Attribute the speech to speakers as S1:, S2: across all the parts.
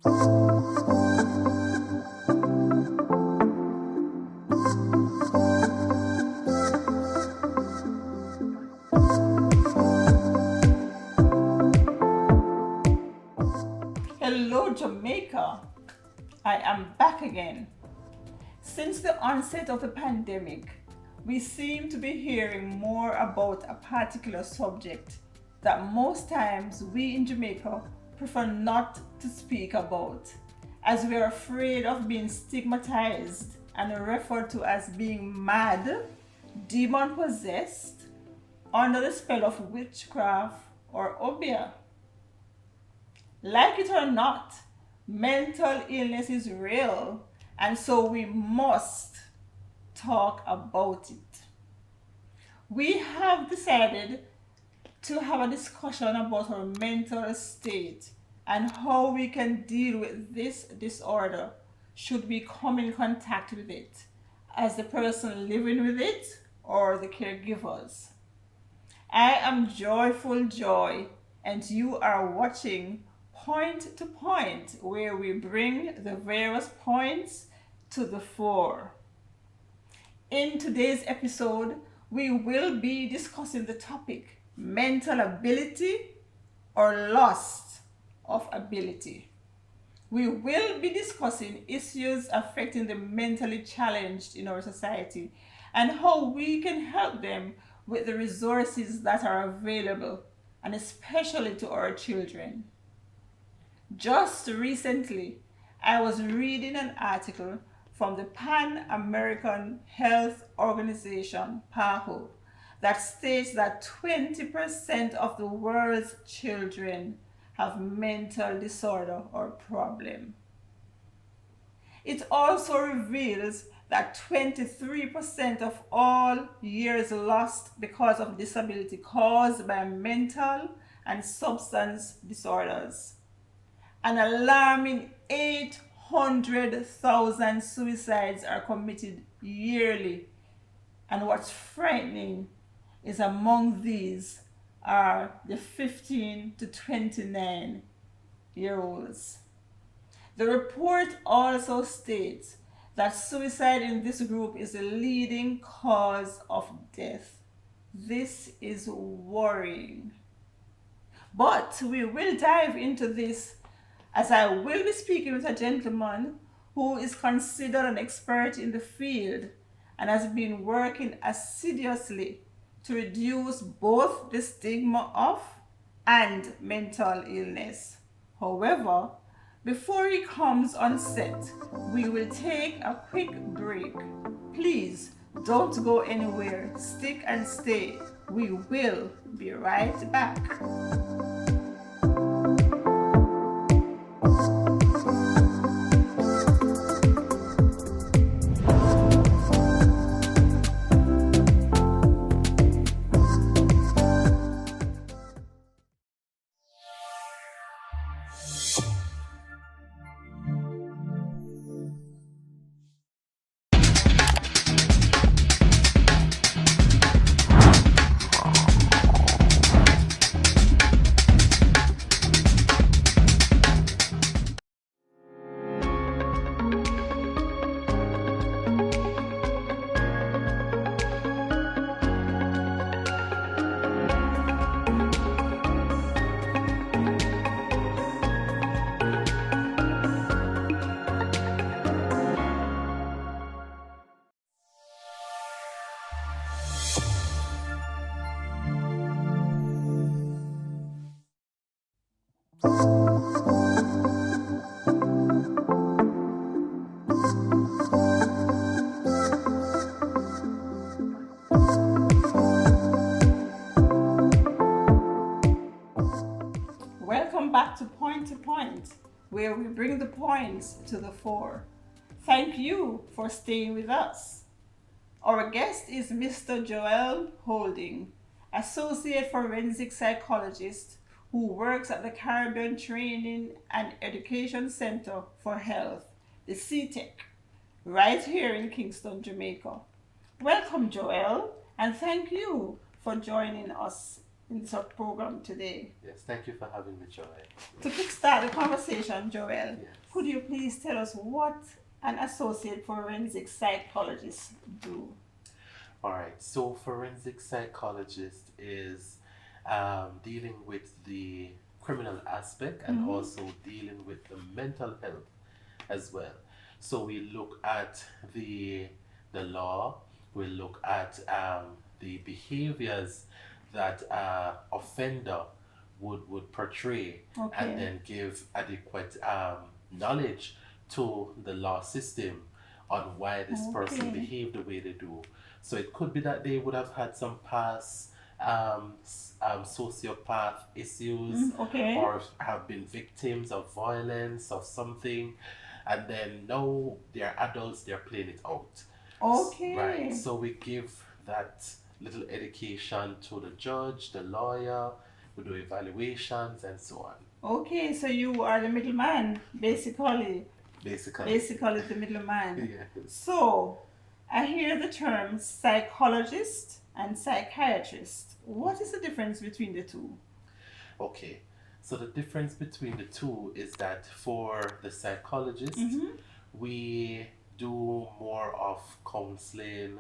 S1: Hello, Jamaica. I am back again. Since the onset of the pandemic, we seem to be hearing more about a particular subject that most times we in Jamaica prefer not to speak about, as we are afraid of being stigmatized and referred to as being mad, demon possessed, under the spell of witchcraft or obeah. Like it or not, mental illness is real, and so we must talk about it. We have decided to have a discussion about our mental state and how we can deal with this disorder should we come in contact with it as the person living with it or the caregivers. I am Joyful Joy, and you are watching Point to Point, where we bring the various points to the fore. In today's episode, we will be discussing the topic mental ability or loss of ability. We will be discussing issues affecting the mentally challenged in our society and how we can help them with the resources that are available, and especially to our children. Just recently, I was reading an article from the Pan American Health Organization, PAHO, that states that 20% of the world's children have mental disorder or problem. It also reveals that 23% of all years lost because of disability caused by mental and substance disorders. An alarming 800,000 suicides are committed yearly. And what's frightening is among these are the 15 to 29-year-olds. The report also states that suicide in this group is the leading cause of death. This is worrying. But we will dive into this, as I will be speaking with a gentleman who is considered an expert in the field and has been working assiduously to reduce both the stigma of and mental illness. However, before he comes on set, we will take a quick break. Please don't go anywhere. Stick and stay. We will be right back. Welcome back to Point, where we bring the points to the fore. Thank you for staying with us. Our guest is Mr. Joel Holding, Associate Forensic Psychologist who works at the Caribbean Training and Education Center for Health, the CTEC, right here in Kingston, Jamaica. Welcome, Joel, and thank you for joining us in this program today.
S2: Yes, thank you for having me, Joy.
S1: To kickstart the conversation, Joel,
S2: Yes.
S1: could you please tell us what an associate forensic psychologist do?
S2: All right. So, forensic psychologist is dealing with the criminal aspect and
S1: Mm-hmm.
S2: also dealing with the mental health as well. So we look at the law. We look at the behaviors that offender would portray, and
S1: Okay.
S2: then give adequate knowledge to the law system on why this person
S1: Okay.
S2: behaved the way they do. So it could be that they would have had some past sociopath issues,
S1: Okay.
S2: or have been victims of violence or something, and then now they're adults, they're playing it out. Right.
S1: Okay.
S2: So we give that little education to the judge, the lawyer, we do evaluations and so on.
S1: Okay. So you are the middleman, basically.
S2: Basically.
S1: Basically, the middleman.
S2: Yes.
S1: So I hear the terms psychologist and psychiatrist. What is the difference between the two?
S2: Okay. So the difference between the two is that for the psychologist,
S1: Mm-hmm.
S2: we do more of counseling,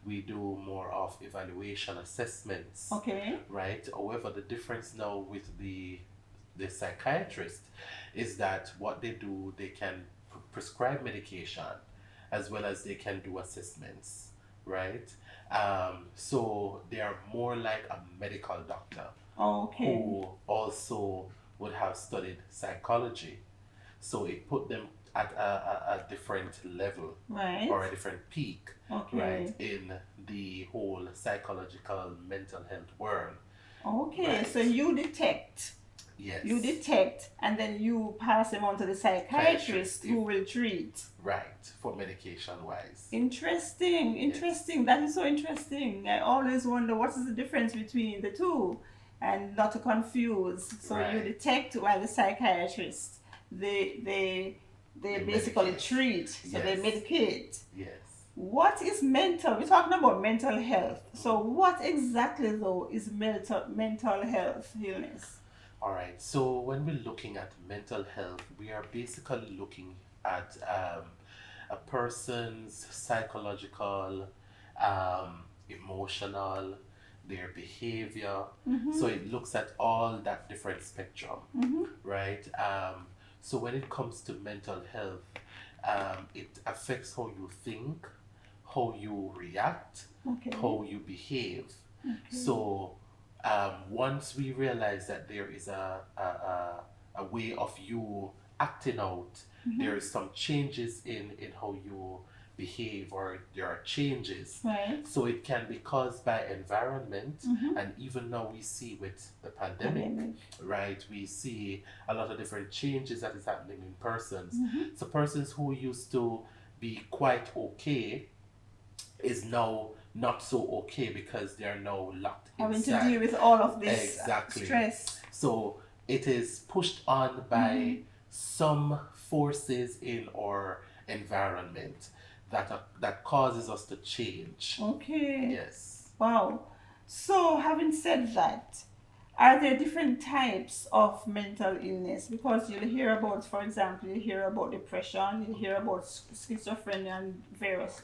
S2: we do more of evaluation assessments,
S1: Okay.
S2: right? However, the difference now with the psychiatrist is that what they do, they can prescribe medication as well as they can do assessments, right? So they are more like a medical doctor
S1: Okay.
S2: who also would have studied psychology. So it put them at a different level
S1: Right.
S2: or a different peak, right,
S1: Okay.
S2: in the whole psychological mental health world.
S1: Okay. So
S2: Right.
S1: you detect. You
S2: Yes.
S1: detect, and then you pass them on to the psychiatrist
S2: Psychiatrist,
S1: who will treat.
S2: right, for medication wise.
S1: Interesting,
S2: Yes.
S1: interesting. That is so interesting. I always wonder what is the difference between the two and not to confuse. So you
S2: Right.
S1: detect while the psychiatrist they
S2: They
S1: basically
S2: medicate.
S1: treat, so they
S2: Yes.
S1: medicate.
S2: Yes.
S1: What is mental? We're talking about mental health. So what exactly though is mental health illness?
S2: All right. So when we're looking at mental health, we are basically looking at a person's psychological, emotional, their behavior. So
S1: Mm-hmm.
S2: it looks at all that different spectrum,
S1: Mm-hmm.
S2: right? So when it comes to mental health, it affects how you think, how you react,
S1: Okay.
S2: how you behave.
S1: Okay.
S2: So once we realize that there is a way of you acting out,
S1: Mm-hmm.
S2: there is some changes in how you behave, or there are changes.
S1: Right.
S2: So it can be caused by environment,
S1: Mm-hmm.
S2: and even now we see with the pandemic,
S1: Pandemic.
S2: right? We see a lot of different changes that is happening in persons.
S1: Mm-hmm.
S2: So persons who used to be quite okay is now not so okay because they are now locked
S1: Having to
S2: inside.
S1: deal with all of this
S2: Exactly.
S1: stress.
S2: So it is pushed on
S1: Mm-hmm.
S2: by some forces in our environment that causes us to change.
S1: Okay.
S2: Yes.
S1: Wow. So, having said that, are there different types of mental illness? Because you'll hear about, for example, you hear about depression, you hear about schizophrenia and various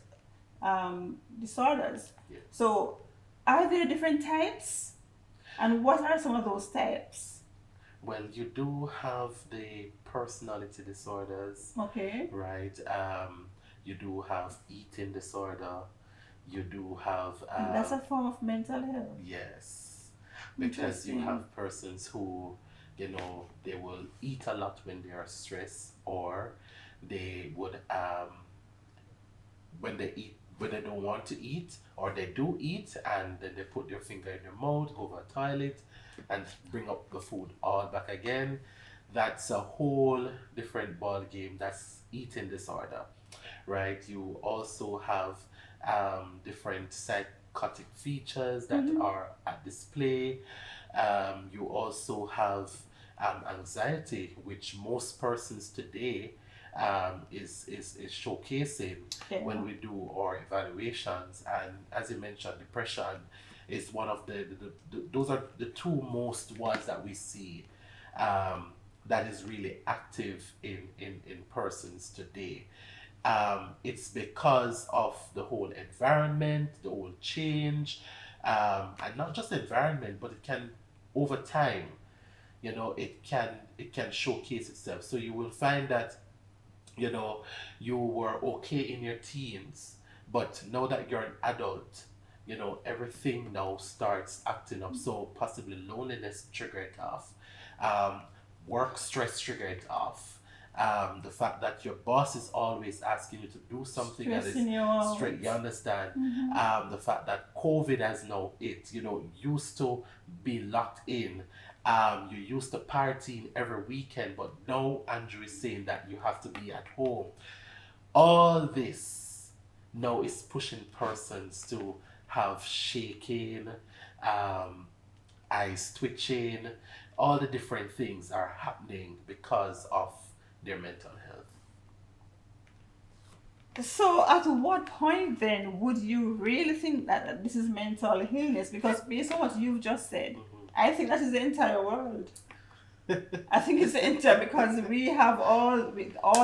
S1: disorders.
S2: Yes.
S1: So, are there different types? And what are some of those types?
S2: Well, you do have the personality disorders,
S1: Okay.
S2: right? You do have eating disorder. You do have
S1: And that's a form of mental health.
S2: yes, because you
S1: Interesting.
S2: have persons who, they will eat a lot when they are stressed, or they would when they eat, when they don't want to eat, or they do eat and then they put their finger in their mouth, go to the toilet, and bring up the food all back again. That's a whole different ball game. That's eating disorder, right? You also have different psychotic features that
S1: Mm-hmm.
S2: are at display. You also have anxiety, which most persons today is showcasing
S1: Yeah.
S2: when we do our evaluations. And as you mentioned, depression is one of those are the two most ones that we see, um, that is really active in persons today. It's because of the whole environment, the whole change, and not just environment, but it can over time, it can showcase itself. So you will find that you were okay in your teens, but now that you're an adult, everything now starts acting up. So possibly loneliness trigger it off, um, work stress trigger it off, the fact that your boss is always asking you to do something that is
S1: Stressing you out.
S2: straight, you understand,
S1: Mm-hmm.
S2: the fact that COVID has now it, used to be locked in, you used to partying every weekend, but now Andrew is saying that you have to be at home. All this now is pushing persons to have shaking, um, eyes twitching, all the different things are happening because of their mental health.
S1: So, at what point then would you really think that this is mental illness? Because based on what you've just said, I think that is the entire world. I think it's the entire because we have all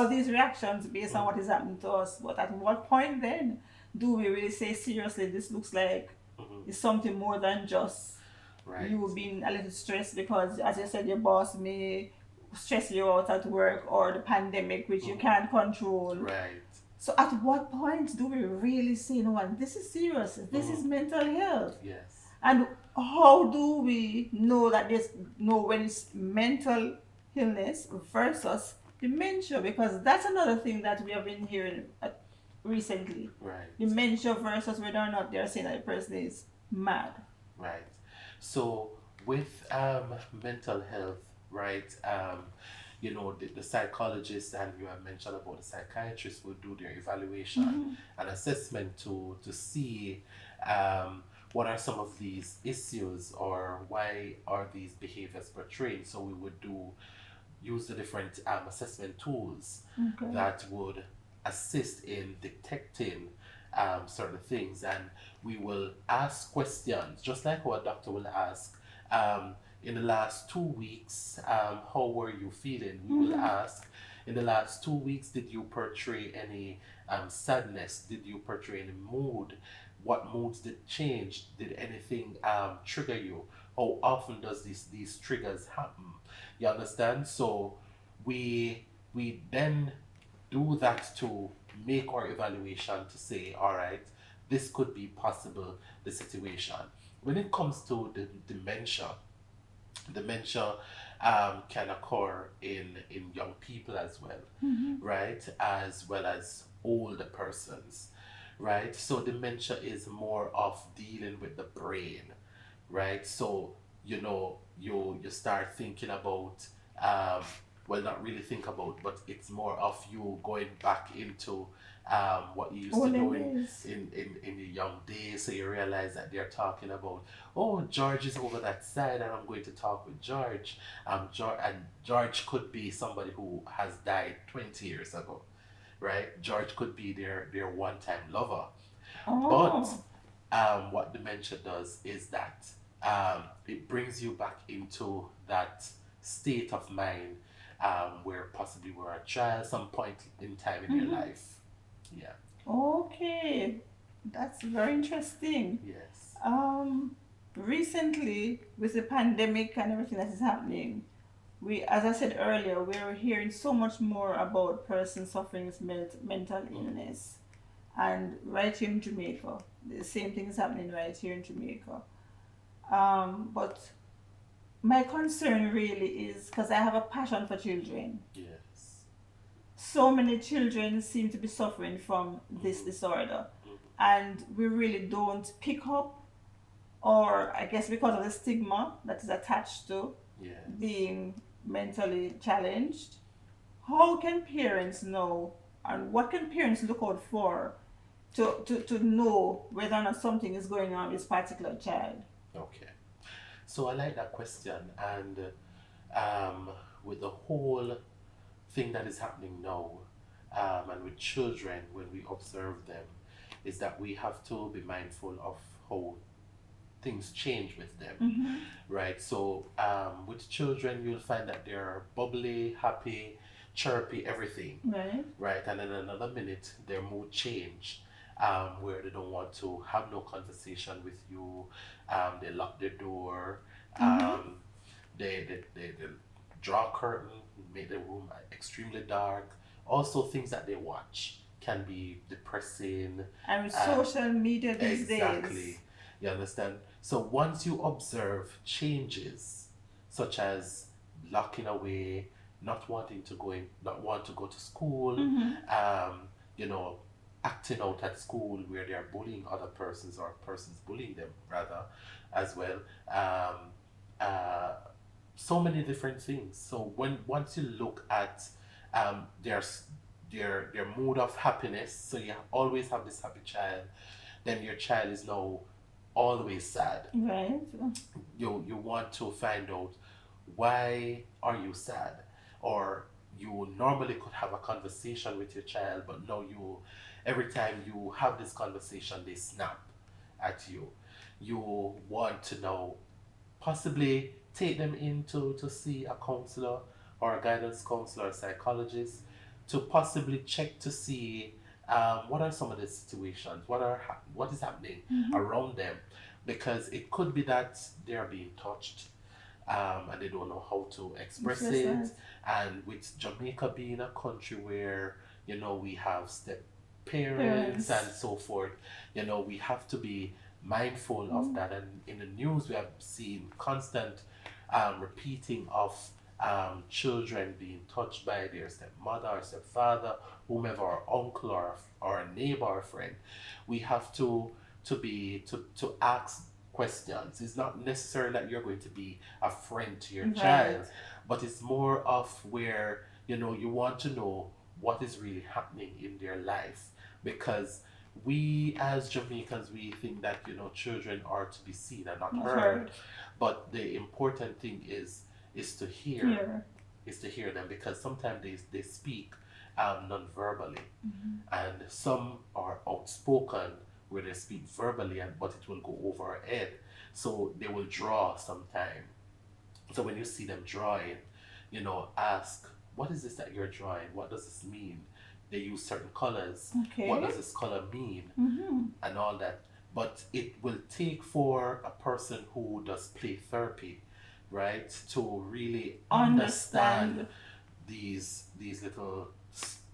S1: these reactions based on what is happening to us. But at what point then do we really say seriously this looks like
S2: Mhm.
S1: it's something more than just
S2: Right.
S1: you being a little stressed because, as you said, your boss may stress you out at work or the pandemic, which you
S2: Mhm.
S1: can't control.
S2: Right.
S1: So, at what point do we really say, no, one, this is serious, this is
S2: Mhm.
S1: mental health?
S2: Yes.
S1: And how do we know that there's know when it's mental illness versus dementia? Because that's another thing that we have been hearing recently.
S2: Right.
S1: Dementia versus whether or not they're saying that the person is mad.
S2: Right. So with mental health, right? The psychologists and you have mentioned about the psychiatrists will do their evaluation
S1: Mm-hmm.
S2: and assessment to see um, what are some of these issues or why are these behaviors portrayed. So we would use the different assessment tools
S1: Okay.
S2: that would assist in detecting certain things. And we will ask questions, just like what a doctor will ask. Um, in the last 2 weeks, how were you feeling? We will
S1: Mm-hmm.
S2: ask, in the last 2 weeks, did you portray any sadness? Did you portray any mood? What moods did change? Did anything trigger you? How often does these triggers happen? You understand? So we then do that to make our evaluation to say, all right, this could be possible, the situation. When it comes to the dementia can occur in young people as well,
S1: Mm-hmm.
S2: right? As well as older persons, right? So dementia is more of dealing with the brain, right? So you start thinking about, um, well, not really think about, but it's more of you going back into what you used to
S1: Olden
S2: do in
S1: days.
S2: in your young days. So you realize that they're talking about, oh, George is over that side, and I'm going to talk with George. George could be somebody who has died 20 years ago, right? George could be their one time lover, but
S1: Oh.
S2: what dementia does is that it brings you back into that state of mind where possibly you were a child some point in time in your
S1: Mm-hmm.
S2: life. Yeah.
S1: Okay. That's very interesting.
S2: Yes.
S1: Um, Recently, with the pandemic and everything that is happening, as I said earlier, we're hearing so much more about persons suffering with mental
S2: Mm-hmm.
S1: illness. And right here in Jamaica, the same thing is happening right here in Jamaica. But my concern really is because I have a passion for children.
S2: Yes.
S1: So many children seem to be suffering from this
S2: Mm-hmm.
S1: disorder,
S2: Mm-hmm.
S1: and we really don't pick up, or I guess because of the stigma that is attached to
S2: Yes.
S1: being mentally challenged. How can parents know, and what can parents look out for to know whether or not something is going on with this particular child?
S2: Okay. So I like that question, and um, with the whole thing that is happening now, and with children when we observe them, is that we have to be mindful of how things change with them,
S1: Mm-hmm.
S2: right? So with children, you'll find that they're bubbly, happy, chirpy, everything,
S1: Right.
S2: right? And in another minute, their mood change, where they don't want to have no conversation with you. They lock their door.
S1: Mm-hmm.
S2: Um, they draw a curtain, make the room extremely dark. Also, things that they watch can be depressing.
S1: And with
S2: Uh,
S1: social media these days.
S2: exactly. You understand? So once you observe changes, such as locking away, not want to go to school,
S1: Mm-hmm.
S2: um, you know, acting out at school where they are bullying other persons or persons bullying them rather, as well. Um, uh, so many different things. So when once you look at their mood of happiness, so you always have this happy child, then your child is now always sad.
S1: Right.
S2: You want to find out why are you sad, or you normally could have a conversation with your child, but now you every time you have this conversation they snap at you. You want to know, possibly take them in to see a counselor or a guidance counselor or psychologist to possibly check to see what are some of the situations, what is happening
S1: Mm-hmm.
S2: around them, because it could be that they are being touched, and they don't know how to express
S1: Just
S2: it.
S1: that.
S2: And with Jamaica being a country where we have step parents
S1: Parents.
S2: and so forth, we have to be mindful of
S1: Mm.
S2: that. And in the news, we have seen constant repeating of children being touched by their stepmother or stepfather, whomever, or uncle or a neighbor or friend. We have to ask questions. It's not necessarily that you're going to be a friend to your
S1: Right.
S2: child, but it's more of where you want to know what is really happening in their life, because we as Jamaicans, we think that children are to be seen and not
S1: Not
S2: heard,
S1: heard.
S2: but the important thing is to hear
S1: Here.
S2: is to hear them, because sometimes they speak non-verbally,
S1: Mm-hmm.
S2: and some are outspoken where they speak verbally, but it will go over our head, so they will draw sometime. So when you see them drawing, ask, what is this that you're drawing? What does this mean? They use certain colors. What
S1: Okay.
S2: does this color mean?
S1: Mm-hmm.
S2: And all that. But it will take for a person who does play therapy, right, to really understand
S1: Understand.
S2: these little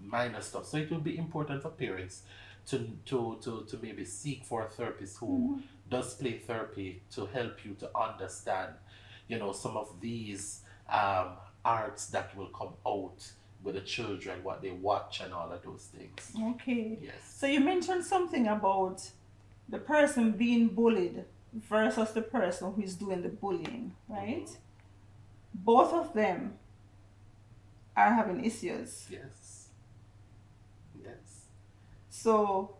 S2: minor stuff. So it will be important for parents to maybe seek for a therapist who
S1: Mm-hmm.
S2: does play therapy to help you to understand, some of these arts that will come out with the children, what they watch and all of those things.
S1: Okay.
S2: Yes.
S1: So you mentioned something about the person being bullied versus the person who is doing the bullying, right?
S2: Mhm.
S1: Both of them are having issues.
S2: Yes. Yes.
S1: So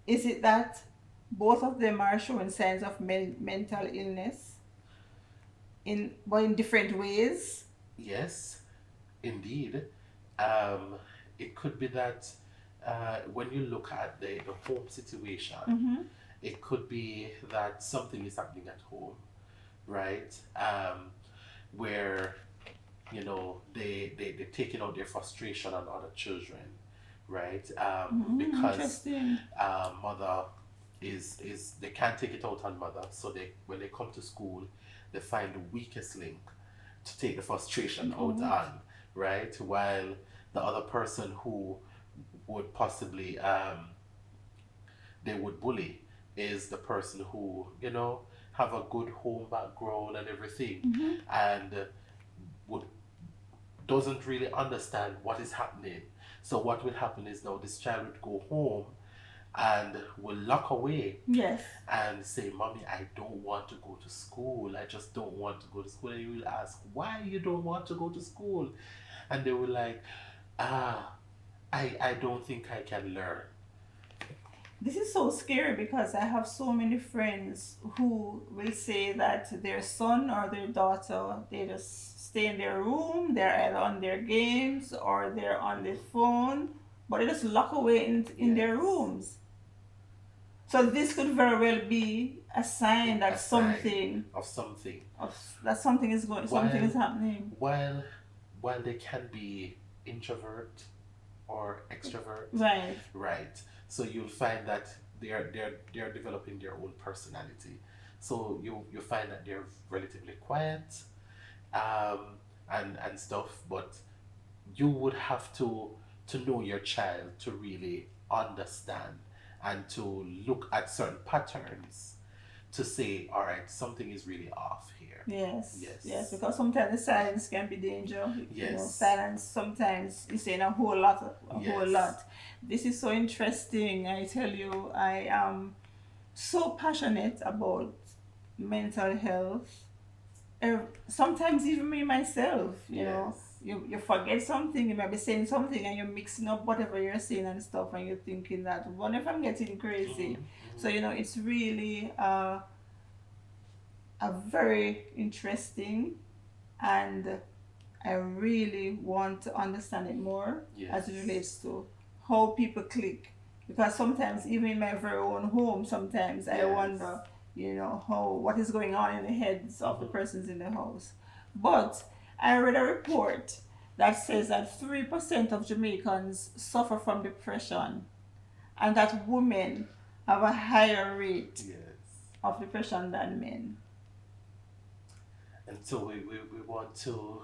S1: is it that both of them are showing signs of mental illness in different ways?
S2: Yes, indeed. Um, it could be that when you look at the home situation,
S1: Mm-hmm.
S2: it could be that something is happening at home, right? Where they're taking out their frustration on other children, right?
S1: Mm-hmm.
S2: Because
S1: Interesting.
S2: mother is they can't take it out on mother, so they when they come to school, they find the weakest link to take the frustration out
S1: Out.
S2: on, right? While the other person who would possibly they would bully is the person who have a good home background and everything,
S1: Mm-hmm.
S2: and would doesn't really understand what is happening. So what will happen is now this child would go home and will lock away
S1: Yes.
S2: and say, "Mommy, I don't want to go to school. I just don't want to go to school." And you will ask, "Why you don't want to go to school?" And they will like, "Ah, I don't think I can learn."
S1: This is so scary because I have so many friends who will say that their son or their daughter, they just stay in their room, they're either on their games or they're on the phone, but they just lock away in their
S2: Yes.
S1: rooms. So this could very well be a sign
S2: A
S1: that
S2: sign of something.
S1: something is going, something is
S2: While
S1: happening.
S2: while while they can be introvert or extrovert,
S1: Right.
S2: right? So you'll find that they're developing their own personality. So you find that they're relatively quiet, um, and stuff, but you would have to know your child to really understand and to look at certain patterns to say, all right, something is really off here.
S1: Yes, yes,
S2: Yes,
S1: because sometimes the silence can be danger. You know,
S2: yes,
S1: silence sometimes is saying a whole lot, a whole
S2: yes,
S1: lot. This is so interesting. I tell you, I am so passionate about mental health. Sometimes even me myself, you know,
S2: yes.
S1: you forget something, you might be saying something and you're mixing up whatever you're saying and stuff, and you're thinking that, what if I'm getting crazy?
S2: Mm-hmm,
S1: So,
S2: mm-hmm.
S1: you know, it's really a very interesting, and I really want to understand it more as it
S2: Yes,
S1: relates to how people click. Because sometimes, even in my very own home, sometimes I
S2: yes.
S1: wonder, you know, how what is going on in the heads of the
S2: Mm-hmm.
S1: persons in the house. But I read a report that says that 3% of Jamaicans suffer from depression, and that women have a higher rate
S2: Yes.
S1: of depression than men.
S2: And so we want to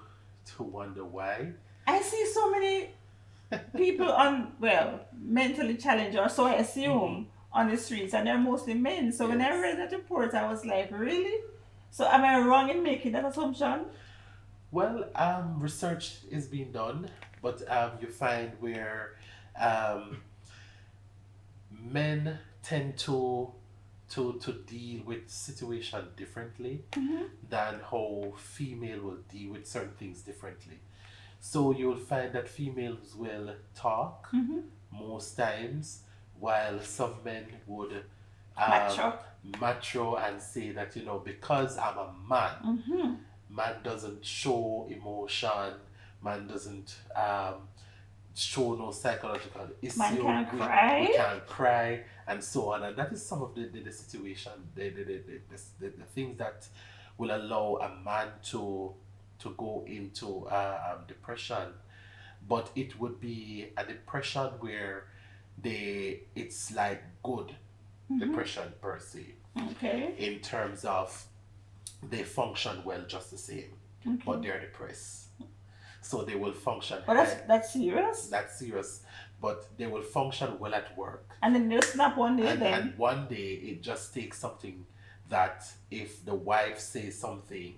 S2: wonder why.
S1: I see so many people on, well, mentally challenged, or so I
S2: Mm-hmm.
S1: assume, on the streets, and they're mostly men. So when I
S2: Yes.
S1: read that report, I was like, really? So am I wrong in making that assumption?
S2: Well, research is being done, but you find where um, men tend to deal with situation differently
S1: Mm-hmm.
S2: than how female will deal with certain things differently. So you'll find that females will talk
S1: Mm-hmm.
S2: most times, while some men would um,
S1: Macho.
S2: macho and say that, because I'm a man,
S1: Mm-hmm.
S2: man doesn't show emotion, man doesn't show no psychological
S1: Man
S2: issue,
S1: can
S2: we
S1: cry.
S2: can't cry, and so on. And that is some of the situation, the things that will allow a man to go into depression. But it would be a depression where it's like good
S1: Mm-hmm.
S2: depression per se,
S1: Okay.
S2: in terms of they function well just the same, but
S1: Okay.
S2: they're depressed. So they will function
S1: But
S2: high,
S1: that's serious.
S2: that's serious, but they will function well at work.
S1: And then they'll snap one day
S2: And
S1: then.
S2: one day it just takes something that if the wife says something,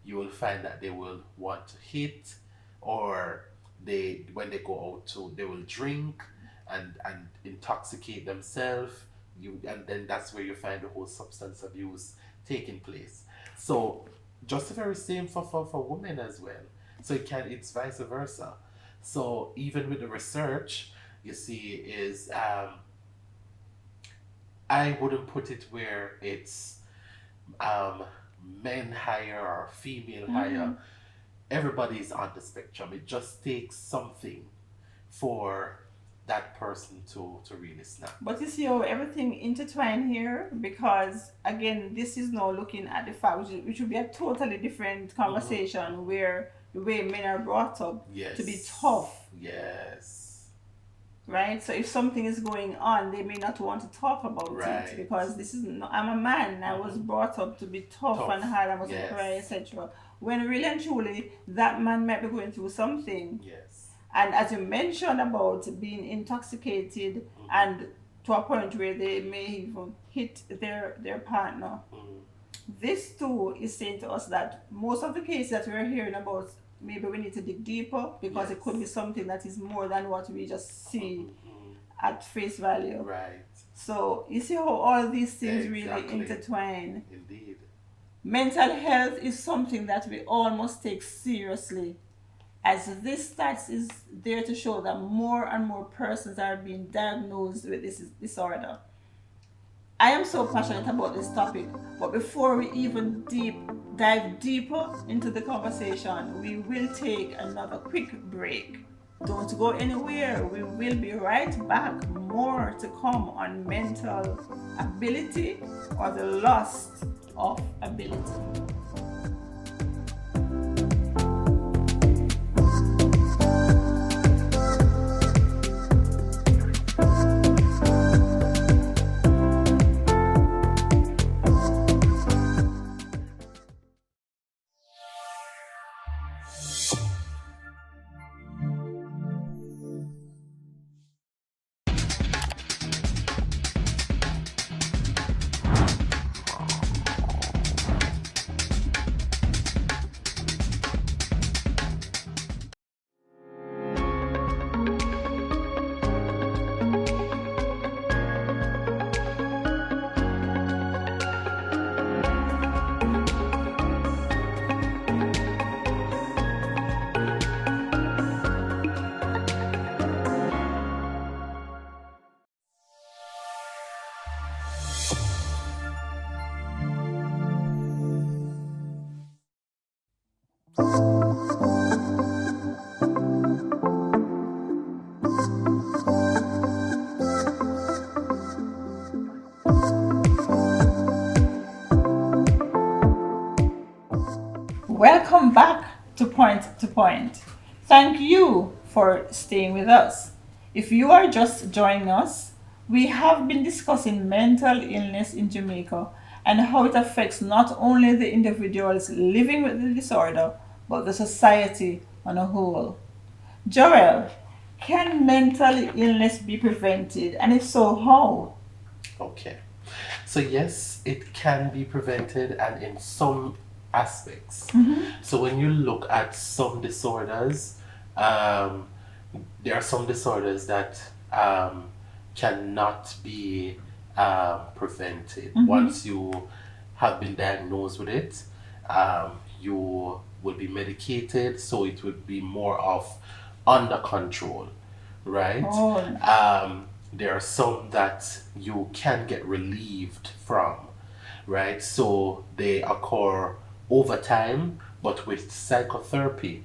S2: you will find that they will want to hit, or they when they go out to they will drink and intoxicate themselves. And then that's where you find the whole substance abuse taking place. So just the very same for women as well. So it's vice versa. So even with the research, you see, is I wouldn't put it where it's um, men higher or female
S1: Mm-hmm.
S2: higher. Everybody's on the spectrum. It just takes something for that person to really snap.
S1: But you see how everything intertwined here, because again, this is now looking at the fact, which would be a totally different
S2: Hmm.
S1: conversation, where the way men are brought up to be
S2: Yes.
S1: tough,
S2: Yes.
S1: right? So if something is going on, they may not want to talk about it,
S2: Right.
S1: because this is not, I'm a man, I was
S2: Hmm.
S1: brought up to be tough and
S2: Tough.
S1: hard, I mustn't cry,
S2: Yes.
S1: etc. When really and truly, that man might be going through something.
S2: Yes.
S1: And as you mentioned about being intoxicated,
S2: Hmm.
S1: and to a point where they may even hit their partner,
S2: Hmm.
S1: this too is saying to us that most of the cases that we're hearing about, maybe we need to dig deeper, because it could be
S2: Yes.
S1: something that is more than what we just see
S2: Hmm. Hmm.
S1: at face value.
S2: Right.
S1: So you see how all these things really
S2: Exactly.
S1: intertwine.
S2: Indeed.
S1: Mental health is something that we all must take seriously, as this stats is there to show that more and more persons are being diagnosed with this disorder. I am so passionate about this topic, but before we even dive deeper into the conversation, we will take another quick break. Don't go anywhere. We will be right back. More to come on mental ability or the loss of ability. Welcome back to Point to Point. Thank you for staying with us. If you are just joining us, we have been discussing mental illness in Jamaica and how it affects not only the individuals living with the disorder, but the society on a whole. Joel, can mental illness be prevented? And if so, how?
S2: Okay. So yes, it can be prevented, and in some aspects. So when you look at some disorders, um, there are some disorders that cannot be prevented. Once you have been diagnosed with it, you will be medicated, so it would be more of under control, right?
S1: Oh,
S2: There are some that you can get relieved from, right? So they occur over time, but with psychotherapy,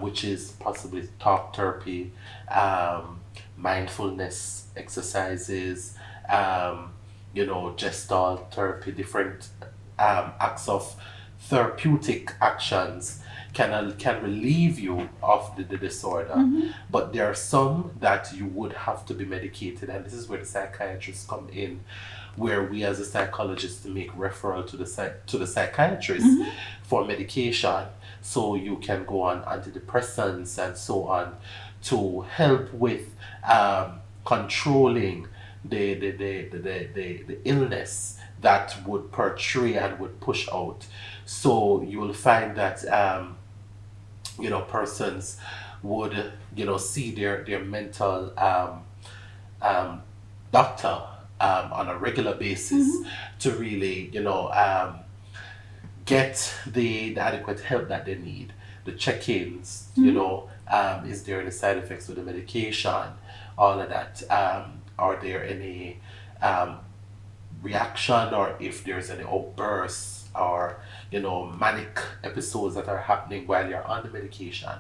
S2: which is possibly talk therapy, mindfulness exercises, gestalt therapy, different acts of therapeutic actions can relieve you of the disorder. But there are some that you would have to be medicated, and this is where the psychiatrists come in, where we as a psychologist make referral to the psychiatrist for medication, so you can go on antidepressants and so on to help with controlling the illness that would portray and would push out. So you will find that persons would see their mental doctor on a regular basis to really get the adequate help that they need, the check-ins, is there any side effects with the medication, all of that, are there any reaction, or if there's any outbursts or manic episodes that are happening while you're on the medication.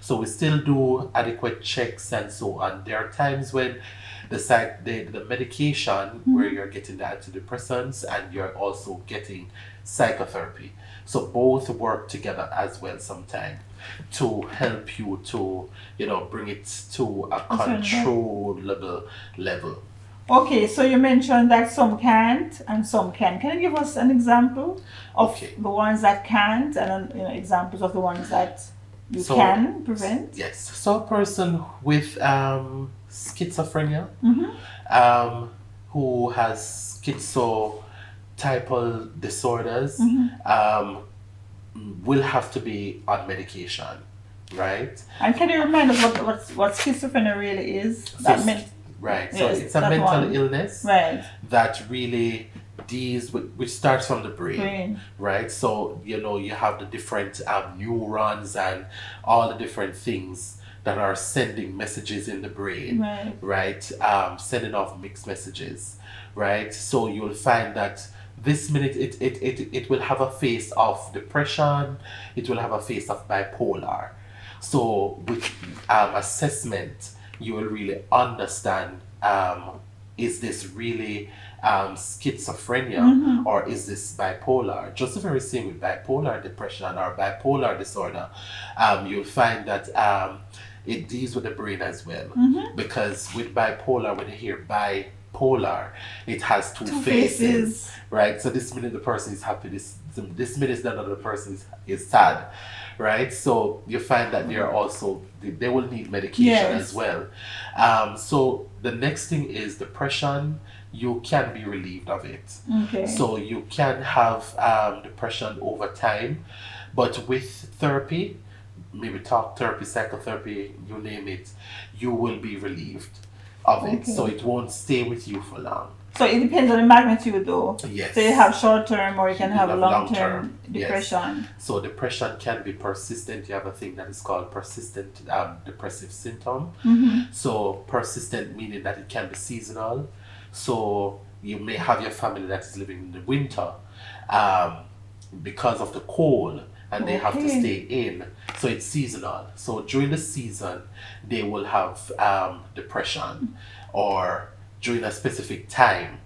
S2: So we still do adequate checks and so on. There are times when the medication where you're getting the antidepressants and you're also getting psychotherapy, so both work together as well sometimes to help you to bring it to a controllable level.
S1: okay, so you mentioned that some can't and some can. Can you give us an example of
S2: Okay.
S1: the ones that can't, and examples of the ones that you
S2: So,
S1: can prevent?
S2: Yes. So a person with schizophrenia, who has schizotypal disorders, will have to be on medication, right?
S1: And can you remind us what schizophrenia really is? That
S2: Schis-
S1: meant
S2: Right. So
S1: yes,
S2: it's a
S1: that
S2: mental
S1: one.
S2: illness
S1: Right,
S2: that really deals with, which starts from the
S1: brain.
S2: right? So you have the different neurons and all the different things that are sending messages in the brain,
S1: Right.
S2: Sending off mixed messages, right? So you'll find that this minute it will have a face of depression, it will have a face of bipolar. So with assessment, you will really understand, is this really schizophrenia, or is this bipolar? Just the very same with bipolar depression or bipolar disorder. You'll find that it deals with the brain as well. Because with bipolar, when you hear bipolar, it has two
S1: Two
S2: faces,
S1: faces.
S2: right? So this minute the person is happy, this minute the other person is sad, right? So you find that they're also they will need medication
S1: Yes.
S2: as well. So the next thing is depression. You can be relieved of it.
S1: Okay.
S2: So you can have depression over time, but with therapy, maybe talk therapy, psychotherapy, you name it, you will be relieved of it.
S1: Okay.
S2: So it won't stay with you for long.
S1: So it depends on the magnitude, though.
S2: Yes.
S1: So you have short term, or you can
S2: You
S1: have
S2: have
S1: long
S2: long-term,
S1: term
S2: yes.
S1: depression.
S2: So depression can be persistent. You have a thing that is called persistent depressive symptom. So persistent meaning that it can be seasonal. So you may have your family that is living in the winter because of the cold, and they have to
S1: Okay.
S2: stay in. So it's seasonal. So during the season, they will have depression, or during a specific time,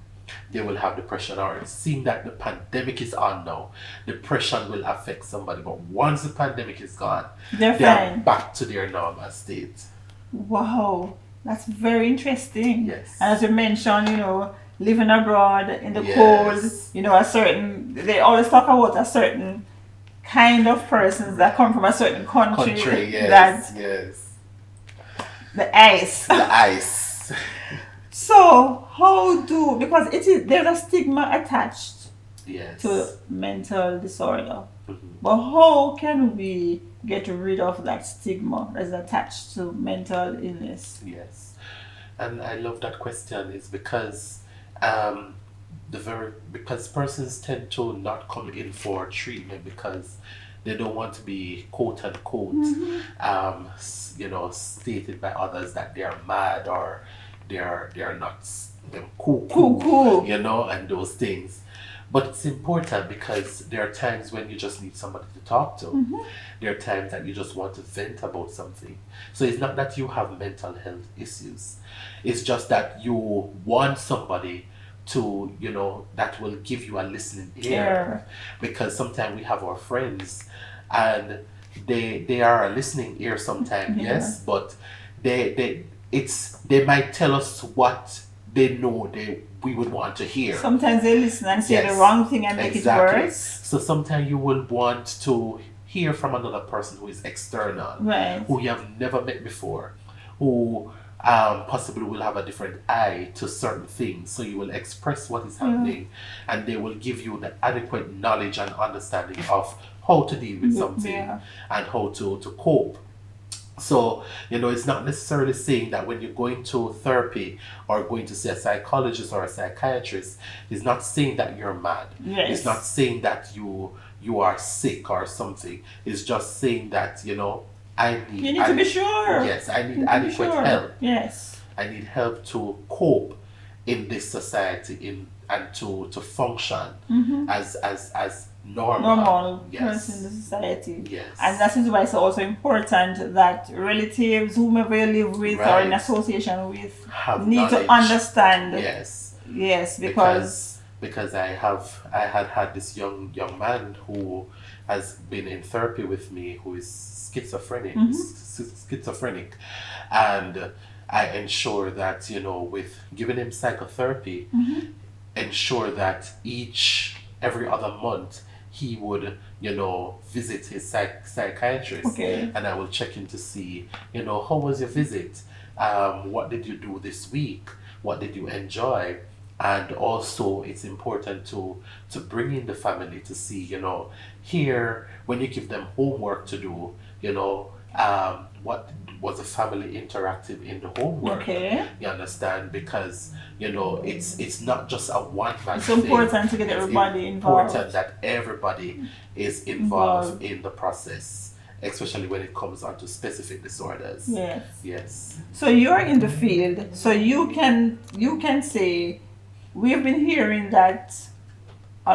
S2: they will have depression. Or seeing that the pandemic is on now, depression will affect somebody. But once the pandemic is gone,
S1: They're
S2: they are
S1: fine.
S2: back to their normal state.
S1: Wow, that's very interesting.
S2: Yes.
S1: And as you mentioned, living abroad in the
S2: Yes.
S1: cold, they always talk about a certain kind of persons that come from a certain country,
S2: Country, yes,
S1: that
S2: yes.
S1: the ice.
S2: The ice.
S1: So because there's a stigma attached
S2: Yes.
S1: to mental disorder.
S2: Mhm.
S1: But how can we get rid of that stigma that's attached to mental illness?
S2: Yes, and I love that question is because because persons tend to not come in for treatment because they don't want to be quote unquote stated by others that they are mad, or they are not
S1: Cool.
S2: and those things. But it's important because there are times when you just need somebody to talk to. There are times that you just want to vent about something. So it's not that you have mental health issues. It's just that you want somebody to, that will give you a listening ear.
S1: Yeah.
S2: Because sometimes we have our friends and they are a listening ear sometimes,
S1: Yeah.
S2: yes, but they might tell us what they know we would want to hear.
S1: Sometimes they listen and say
S2: Yes,
S1: the wrong thing and make
S2: exactly.
S1: it worse.
S2: So sometimes you will want to hear from another person who is external,
S1: Right.
S2: who you have never met before, who possibly will have a different eye to certain things. So you will express what is happening, and they will give you the adequate knowledge and understanding of how to deal with something
S1: Yeah.
S2: and how to cope. So, it's not necessarily saying that when you're going to therapy or going to see a psychologist or a psychiatrist, it's not saying that you're mad.
S1: Yes.
S2: It's not saying that you are sick or something. It's just saying that, I need
S1: You need to be sure.
S2: Yes, I
S1: You
S2: need
S1: need to be
S2: adequate
S1: sure.
S2: help.
S1: Yes.
S2: I need help to cope in this society and to function as normal.
S1: Person in
S2: Yes.
S1: the society.
S2: Yes.
S1: And that is why it's also important that relatives, whomever you live with or in
S2: Right.
S1: association with,
S2: Have
S1: need to
S2: knowledge.
S1: understand.
S2: Yes.
S1: Yes, because
S2: Because I had this young man who has been in therapy with me, who is schizophrenic, and I ensure that with giving him psychotherapy, ensure that every other month he would visit his psychiatrist,
S1: okay.
S2: and I will check in to see how was your visit, what did you do this week, what did you enjoy. And also, it's important to bring in the family to see, here, when you give them homework to do, what was the family interactive in the homework?
S1: Okay.
S2: You understand? Because, it's not just a one-man
S1: It's
S2: thing.
S1: important to get everybody
S2: It's
S1: involved.
S2: important that everybody is involved in the process, especially when it comes onto specific disorders.
S1: Yes.
S2: Yes.
S1: So you're in the field, so you can say we've been hearing that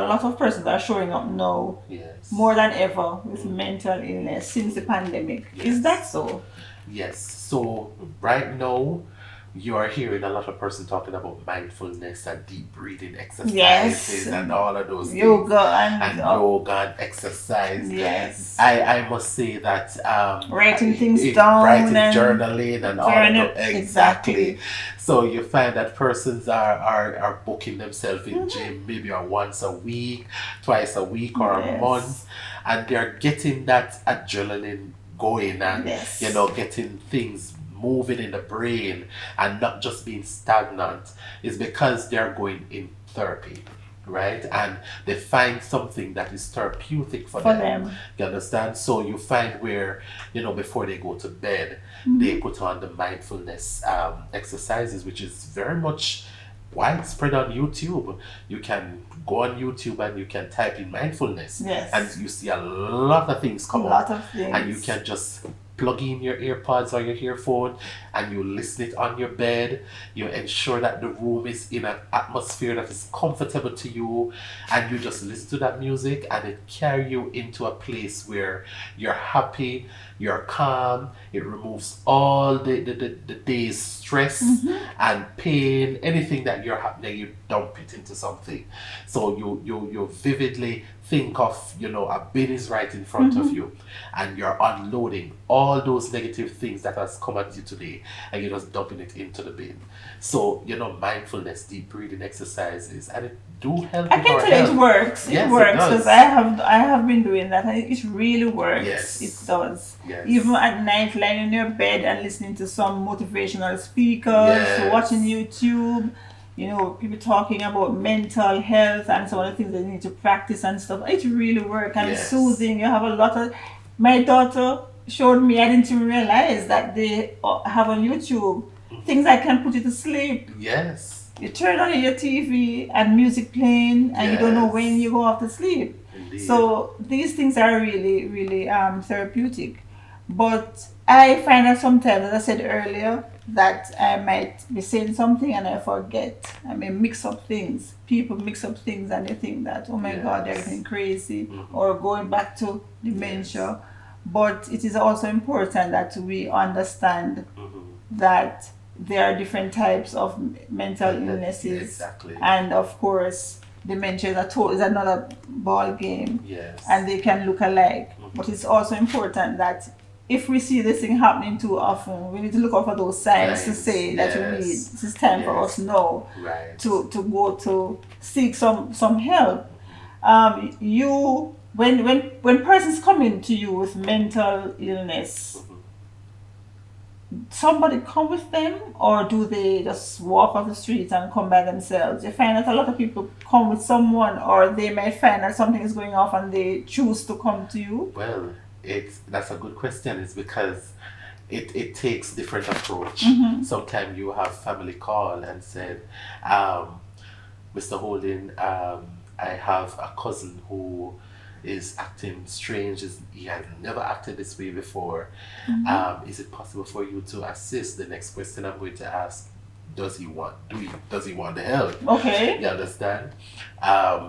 S1: a lot of persons are showing up now
S2: Yes.
S1: more than ever with mental illness since the pandemic.
S2: Yes.
S1: Is that so?
S2: Yes. So right now, you are hearing a lot of person talking about mindfulness and deep breathing exercises
S1: Yes.
S2: and all of those things.
S1: Yoga
S2: And
S1: and
S2: yoga and exercise.
S1: yes.
S2: I must say that
S1: Writing things down
S2: writing,
S1: and
S2: journaling, and all
S1: journal-
S2: of that.
S1: exactly.
S2: So you find that persons are booking themselves in gym maybe once a week, twice a week, or a
S1: Yes.
S2: month, and they're getting that adrenaline going and
S1: Yes.
S2: getting things moving in the brain and not just being stagnant is because they're going in therapy, right? And they find something that is therapeutic for them. You understand? So you find where, before they go to bed, they put on the mindfulness exercises, which is very much widespread on YouTube. You can go on YouTube and you can type in mindfulness,
S1: Yes.
S2: and you see a lot of things
S1: A
S2: come
S1: lot
S2: up,
S1: of things.
S2: and you can just plug in your earpods or your earphone and you listen it on your bed. You ensure that the room is in an atmosphere that is comfortable to you, and you just listen to that music and it carry you into a place where you're happy, you're calm. It removes all the day's stress and pain, anything that you're happening, you dump it into something. So you vividly think of, a bin is right in front of you, and you're unloading all those negative things that has come at you today, and you're just dumping it into the bin. So, mindfulness, deep breathing exercises, and it do help
S1: I
S2: with
S1: can
S2: our
S1: tell you
S2: health.
S1: it works.
S2: Yes,
S1: It
S2: it
S1: works
S2: does.
S1: because I have been doing that and it really works.
S2: Yes.
S1: It does.
S2: Yes.
S1: Even at night, lying in your bed and listening to some motivational speakers,
S2: Yes.
S1: watching YouTube, people talking about mental health and some of the things they need to practice and stuff. It really works and it's
S2: Yes.
S1: soothing. You have a lot of. My daughter showed me. I didn't even realize that they have on YouTube things that can put you to sleep.
S2: Yes.
S1: You turn on your TV and music playing, and you don't know
S2: Yes.
S1: when you go off to sleep.
S2: Indeed.
S1: So these things are really, really therapeutic. But I find that sometimes, as I said earlier, that I might be saying something and I forget. I may mix up things. People mix up things and they think that, oh my God, they're
S2: Yes.
S1: getting crazy or going back to dementia. But it is also important that we understand that there are different types of mental illnesses.
S2: Exactly.
S1: And of course, dementia is another ball game,
S2: Yes.
S1: and they can look alike. But it's also important that if we see this thing happening too often, we need to look out for those signs to
S2: Signs,
S1: say that
S2: yes.
S1: this is time for
S2: Yes.
S1: us now
S2: Right.
S1: to go to seek some help. When persons come in to you with mental illness, somebody come with them, or do they just walk off the streets and come by themselves? You find that a lot of people come with someone, or they might find that something is going off and they choose to come to you.
S2: Well, that's a good question. It's because it takes different approach. Sometimes you have family call and said, Mr. Holden, I have a cousin who is acting strange. He has never acted this way before. Is it possible for you to assist? The next question I'm going to ask: does he want the help?
S1: Okay.
S2: You understand?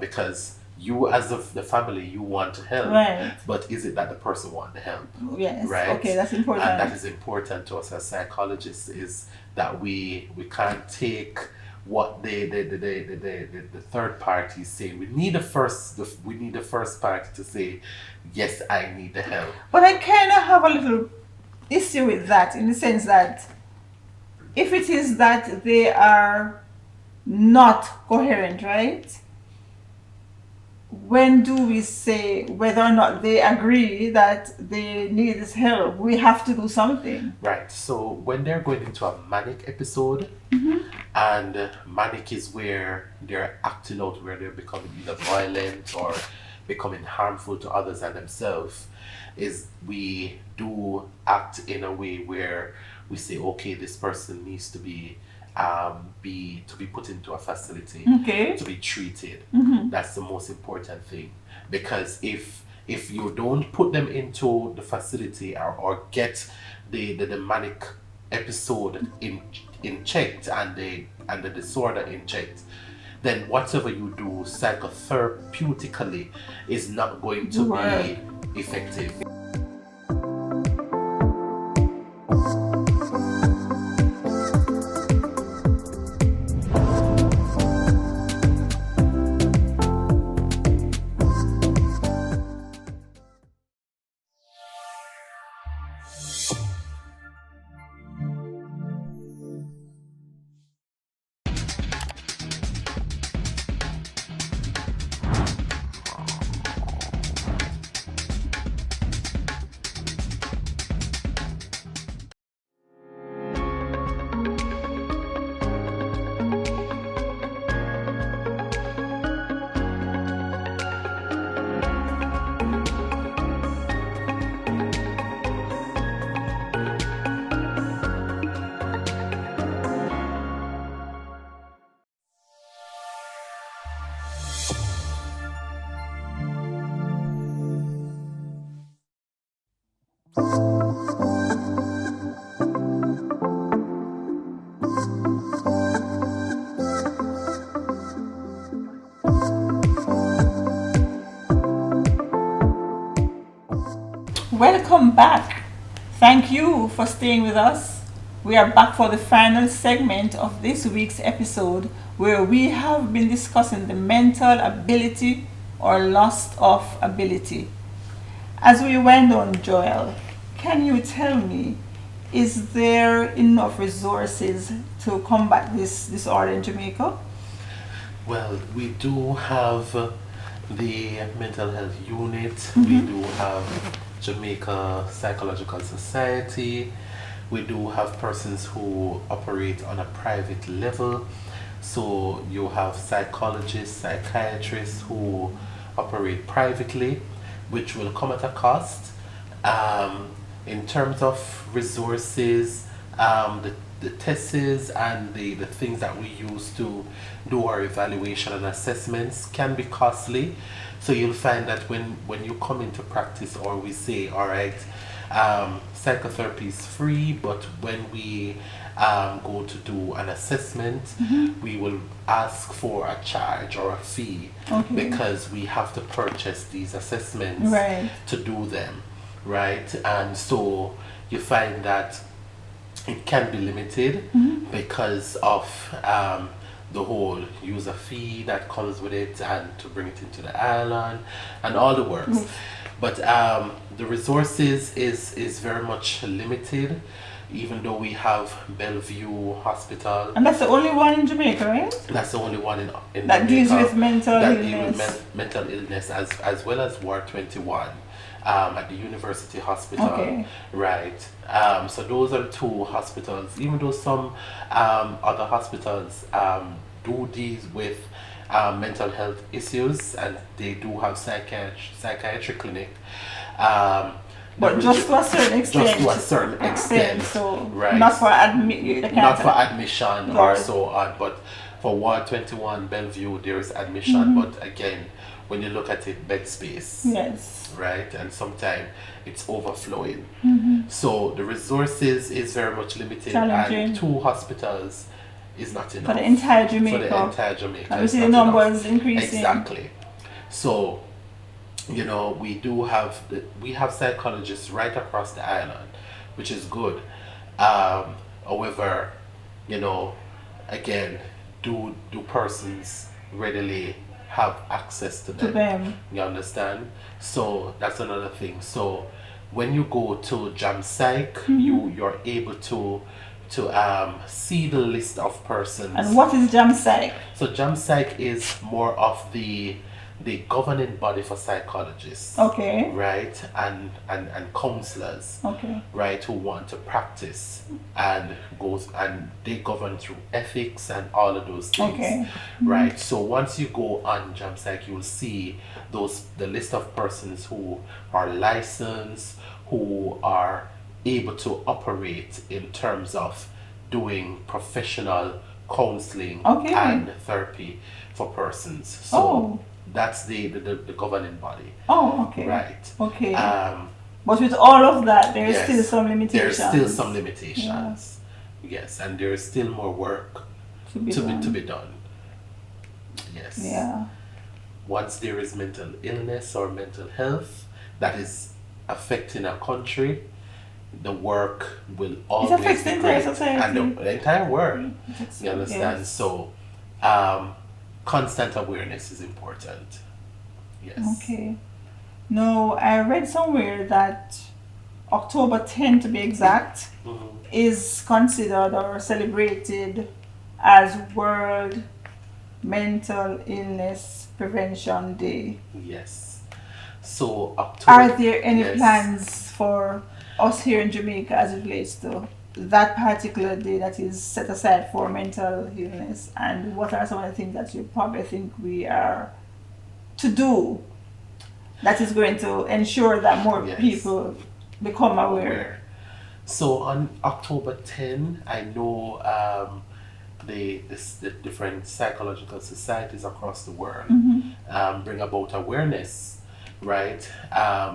S2: Because you, as the family, you want to help,
S1: Right.
S2: but is it that the person want the help?
S1: Yes.
S2: Right.
S1: Okay, that's important.
S2: And that is important to us as psychologists, is that we can't take what the third party is saying. We need the first party to say, yes, I need the help.
S1: But I kind of have a little issue with that, in the sense that if it is that they are not coherent, right? When do we say whether or not they agree that they need this help? We have to do something.
S2: Right. So when they're going into a manic episode, and manic is where they're acting out, where they're becoming either violent or becoming harmful to others and themselves, is we do act in a way where we say, okay, this person needs to be put into a facility,
S1: Okay.
S2: to be treated. That's the most important thing, because if you don't put them into the facility or get the manic episode in checked and the disorder in checked, then whatever you do psychotherapeutically is not going to
S1: Right.
S2: be effective.
S1: Welcome back. Thank you for staying with us. We are back for the final segment of this week's episode where we have been discussing the mental ability or loss of ability. As we went on, Joel, can you tell me, is there enough resources to combat this disorder in Jamaica?
S2: Well, we do have the mental health unit. We do have Jamaica Psychological Society. We do have persons who operate on a private level. So you have psychologists, psychiatrists who operate privately, which will come at a cost. In terms of resources, the tests and the things that we use to do our evaluation and assessments can be costly. So you'll find that when you come into practice, or we say, all right, psychotherapy is free, but when we go to do an assessment, we will ask for a charge or a fee, because we have to purchase these assessments
S1: Right.
S2: to do them, right? And so you find that it can be limited because of the whole user fee that comes with it, and to bring it into the island and all the works. But the resources is very much limited, even though we have Bellevue Hospital.
S1: And that's the only one in Jamaica, right?
S2: That's the only one in
S1: That deals
S2: Jamaica
S1: with mental
S2: that deal
S1: illness.
S2: with mental illness, as well as Ward 21 at the University Hospital.
S1: Okay.
S2: Right. So those are two hospitals, even though some other hospitals do deal with mental health issues, and they do have psychiatry clinic.
S1: But just to a certain extent.
S2: Just to a certain extent.
S1: So
S2: Right.
S1: not for admit.
S2: Not for admission or
S1: Right.
S2: so on, but for Ward 21 Bellevue there is admission. But again, when you look at it, bed space,
S1: Yes.
S2: right, and sometimes it's overflowing. So the resources is very much limited,
S1: Challenging.
S2: and two hospitals is not enough
S1: For the entire
S2: For
S1: Jamaica.
S2: the entire Jamaica.
S1: And we
S2: it's
S1: see the
S2: not enough.
S1: numbers increasing.
S2: Exactly. So, we do have we have psychologists right across the island, which is good. However, again, do persons readily have access to
S1: To
S2: them?
S1: them.
S2: You understand? So that's another thing. So when you go to Jam Psych, you're able to see the list of persons.
S1: And what is Jam Psych?
S2: So Jam Psych is more of the governing body for psychologists,
S1: Okay.
S2: right, and counselors,
S1: Okay.
S2: right, who want to practice and they govern through ethics and all of those things.
S1: Okay.
S2: Right. So once you go on Jam Psych, you'll see the list of persons who are licensed, who are able to operate in terms of doing professional counseling
S1: Okay.
S2: and therapy for persons. So
S1: Oh.
S2: that's the governing body.
S1: Oh, okay.
S2: Right.
S1: Okay. But with all of that, there is
S2: Yes,
S1: still some limitations.
S2: There's still some limitations. Yes, and there is still more work
S1: to be
S2: to
S1: done.
S2: be done. Yes.
S1: Yeah.
S2: Once there is mental illness or mental health that is affecting a country, the work will
S1: It
S2: always
S1: affects
S2: be
S1: the entire
S2: great.
S1: society.
S2: And the entire world.
S1: It's-
S2: You understand?
S1: yes.
S2: So, constant awareness is important. Yes.
S1: Okay. No, I read somewhere that October 10th, to be exact,
S2: Mhm.
S1: is considered or celebrated as World Mental Illness Prevention Day.
S2: Yes. So
S1: Are
S2: October.
S1: there any
S2: Yes.
S1: plans for us here in Jamaica as it relates to that particular day that is set aside for mental illness? And what are some of the things that you probably think we are to do that is going to ensure that more
S2: Yes.
S1: people become aware?
S2: Aware. So on October 10, I know the different psychological societies across the world bring about awareness, right?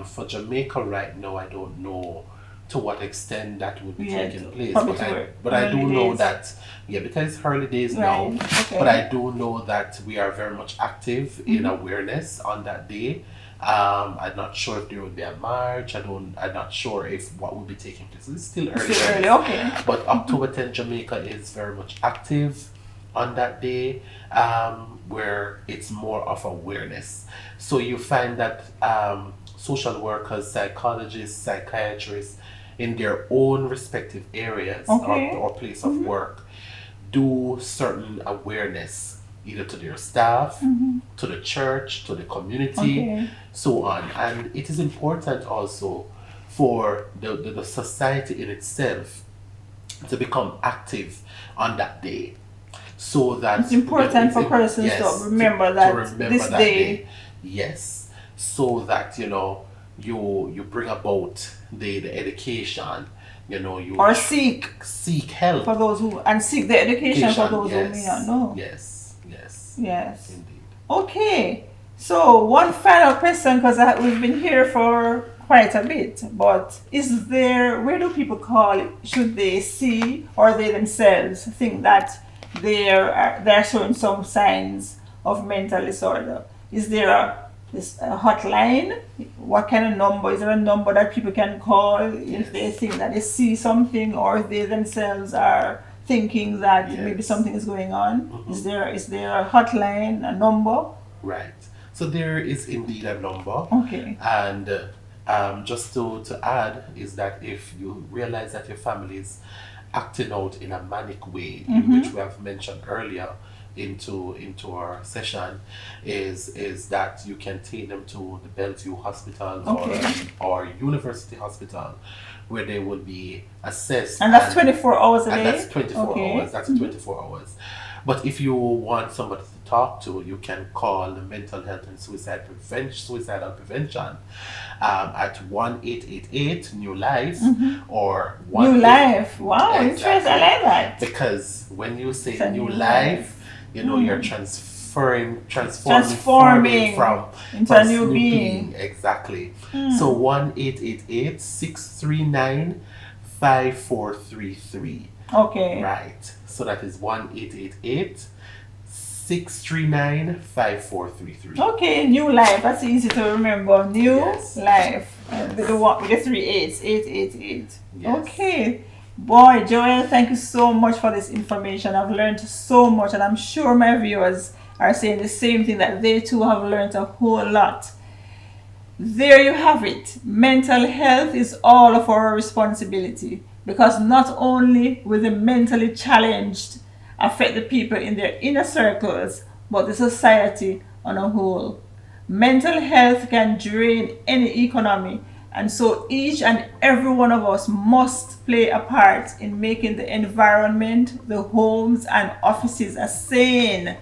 S2: For Jamaica right now, I don't know to what extent that would be
S1: Yeah,
S2: taking place,
S1: probably
S2: but
S1: to
S2: I do
S1: early
S2: know
S1: days.
S2: that, yeah, because it's early days now,
S1: Right. Okay.
S2: but I do know that we are very much active in awareness on that day. I'm not sure if there will be a march. I'm not sure if what will be taking place. It's still early.
S1: Still early,
S2: days.
S1: okay.
S2: But October 10th, Jamaica is very much active on that day, where it's more of awareness. So you find that social workers, psychologists, psychiatrists, in their own respective areas
S1: Okay.
S2: or place of work, do certain awareness either to their staff, to the church, to the community,
S1: Okay.
S2: so on. And it is important also for the society in itself to become active on that day. So that
S1: It's important for persons to remember that this day.
S2: Yes. So that you bring about the education, you
S1: Or seek
S2: seek help.
S1: for those who, and seek the education for those who may not know.
S2: Yes, yes,
S1: Yes.
S2: indeed.
S1: Okay. So one final question, because we've been here for quite a bit, but where do people call it? Should they see or they themselves think that they're showing some signs of mental disorder? Is there a hotline? What kind of number? Is there a number that people can call if they think that they see something, or if they themselves are thinking that maybe
S2: Yes.
S1: something is going on? Is there a hotline, a number?
S2: Right. So there is indeed a number.
S1: Okay.
S2: And just to add is that if you realize that your family is acting out in a manic way, in which we have mentioned earlier into our session, is that you can take them to the Bellevue Hospital
S1: Okay.
S2: or University Hospital, where they will be assessed.
S1: And that's 24 hours a day?
S2: And that's 24
S1: Okay.
S2: hours. That's 24 hours. But if you want somebody to talk to, you can call the Mental Health and Suicidal Prevention at 1-888 New Life or
S1: New Life. Wow,
S2: Exactly.
S1: interesting. I like that.
S2: Because when you say
S1: It's a
S2: new
S1: new
S2: life, you're transforming
S1: Transforming
S2: from
S1: into a new being.
S2: Exactly. So 1-888-639-5433.
S1: Okay.
S2: Right. So that is 1-888-639-5433.
S1: Okay, New Life. That's easy to remember. New
S2: Yes.
S1: Life. With the 3 8s. 888.
S2: Yes.
S1: Okay. Boy, Joel, thank you so much for this information. I've learned so much, and I'm sure my viewers are saying the same thing, that they too have learned a whole lot. There you have it. Mental health is all of our responsibility, because not only will the mentally challenged affect the people in their inner circles, but the society on a whole. Mental health can drain any economy, and so each and every one of us must play a part in making the environment, the homes and offices a sane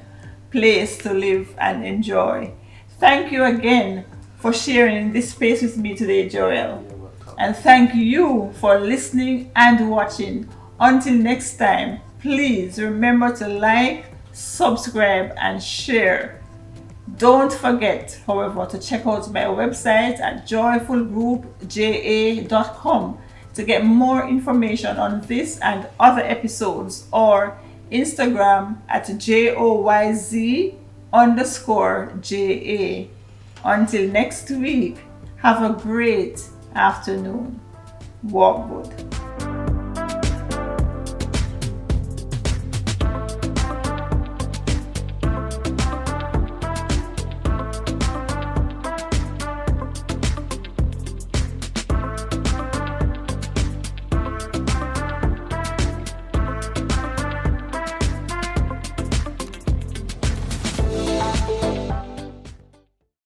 S1: place to live and enjoy. Thank you again for sharing this space with me today, Joel.
S2: You're welcome.
S1: And thank you for listening and watching. Until next time, please remember to like, subscribe, and share. Don't forget, however, to check out my website at joyfulgroupja.com to get more information on this and other episodes, or Instagram at JOYZ underscore JA. Until next week, have a great afternoon. Walk good.